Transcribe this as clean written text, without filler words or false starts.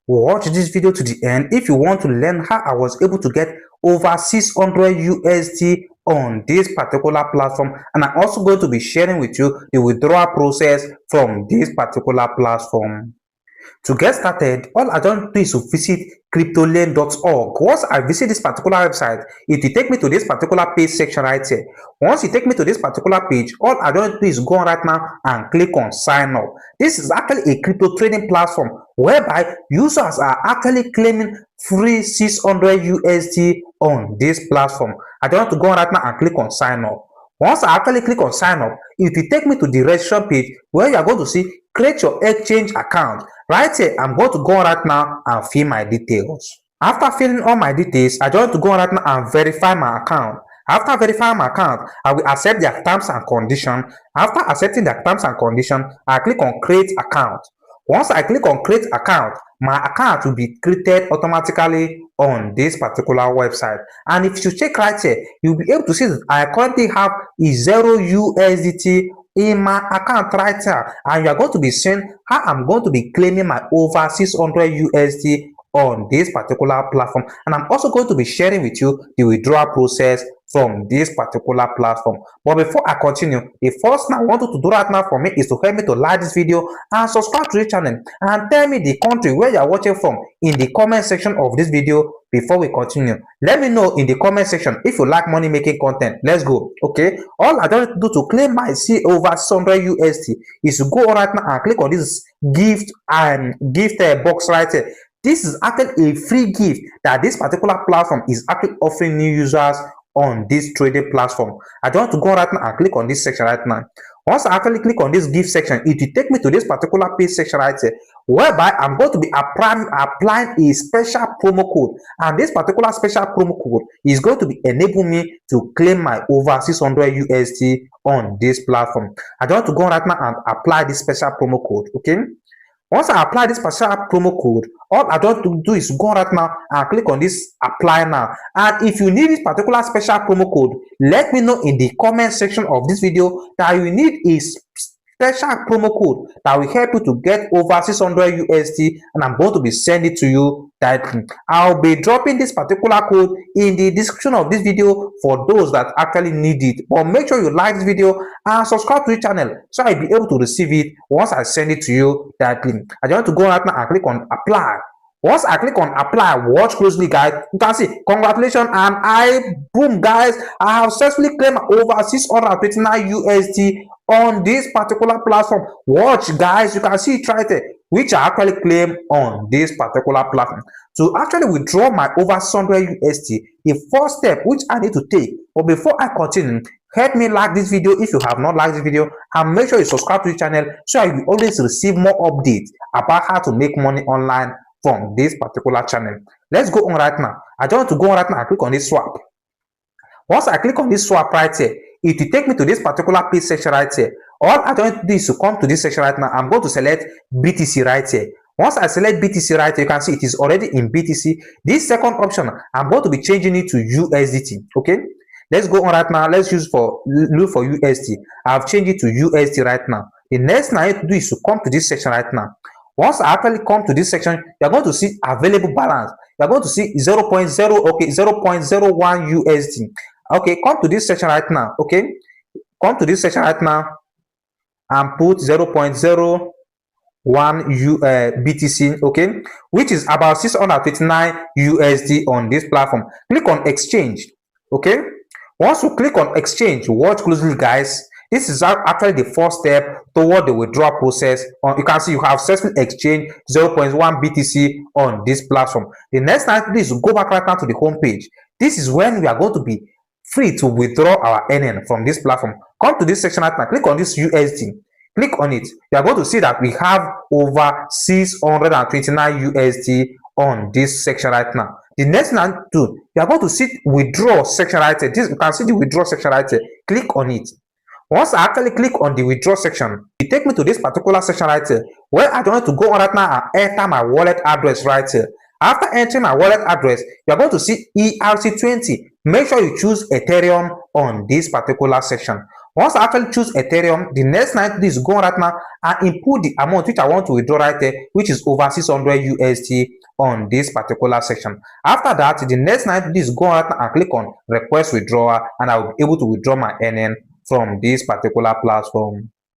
Watch this video to the end if you want to learn how I was able to get over 600 USD on this particular platform, and I'm also going to be sharing with you the withdrawal process from this particular platform. To get started, all I don't do is to visit cryptolane.org. Once I visit this particular website, it will take me to this particular page section right here. Once you take me to this particular page, all I don't do is go on right now and click on sign up. This is actually a crypto trading platform whereby users are actually claiming free 600 USD on this platform. I don't want to go on right now and click on sign up. Once I actually click on sign up, it will take me to the registration page where you are going to see create your exchange account. Right here, I'm going to go on right now and fill my details. After filling all my details, I just want to go on right now and verify my account. After verifying my account, I will accept their terms and conditions. After accepting their terms and conditions, I click on create account. Once I click on create account, my account will be created automatically on this particular website. And if you check right here, you'll be able to see that I currently have 0 USDT in my account right here, and you are going to be seeing how I'm going to be claiming my over 600 USD on this particular platform, and I'm also going to be sharing with you the withdrawal process from this particular platform. But before I continue, the first thing I want you to do right now for me is to help me to like this video and subscribe to the channel, and tell me the country where you are watching from in the comment section of this video. Before we continue, let me know in the comment section if you like money making content. Let's go. Okay, all I don't do to claim my over 600 USD is to go right now and click on this gift box right here. This is actually a free gift that this particular platform is actually offering new users on this trading platform. I don't want to go right now and click on this section right now. Once I actually click on this gift section, it will take me to this particular page section right here, whereby I'm going to be applying a special promo code, and this particular special promo code is going to be enable me to claim my over 600 USD on this platform. I don't want to go right now and apply this special promo code. Okay. Once I apply this special promo code, all I don't do is go right now and click on this apply now. And if you need this particular special promo code, let me know in the comment section of this video that you need a special promo code that will help you to get over 600 USD, and I'm going to be sending it to you directly. I'll be dropping this particular code in the description of this video for those that actually need it. But make sure you like this video and subscribe to the channel so I'll be able to receive it once I send it to you directly. I just want to go right now and click on apply. Once I click on apply, watch closely, guys. You can see, congratulations, and boom, guys, I have successfully claimed over 629 USD on this particular platform. Watch, guys, you can see it right there, which I actually claim on this particular platform. To actually withdraw my over 600 USD, the first step which I need to take, but before I continue, help me like this video if you have not liked this video, and make sure you subscribe to the channel so you will always receive more updates about how to make money online from this particular channel. Let's go on right now. I don't want to go on right now and click on this swap. Once I click on this swap right here, it will take me to this particular page section right here. All I don't do is to come to this section right now. I'm going to select BTC right here. Once I select BTC right here, you can see it is already in BTC. This second option, I'm going to be changing it to USDT. Okay, let's go on right now. Let's look for USD. I've changed it to USD right now. The next thing I need to do is to come to this section right now. Once I actually come to this section, you're going to see available balance. You're going to see 0.0, okay, 0.01 USD. Okay, come to this section right now. Okay, come to this section right now and put 0.01 BTC, okay, which is about 629 USD on this platform. Click on exchange. Okay, once you click on exchange, watch closely, guys. This is actually the first step toward the withdrawal process. You can see you have successfully exchanged 0.1 BTC on this platform. The next time, please go back right now to the home page. This is when we are going to be free to withdraw our earning from this platform. Come to this section right now, click on this USD. Click on it. You are going to see that we have over 629 USD on this section right now. The next thing I do, you are going to see withdraw section right here. You can see the withdraw section right here. Click on it. Once I actually click on the withdraw section, it takes me to this particular section right here, where I don't want to go on right now and enter my wallet address right here. After entering my wallet address, you are going to see ERC20. Make sure you choose Ethereum on this particular section. Once I actually choose Ethereum, the next thing I need to do is go on right now and input the amount which I want to withdraw right there, which is over 600 USD on this particular section. After that, the next thing I need to do is go on right now and click on request withdrawal, and I will be able to withdraw my earning from this particular platform.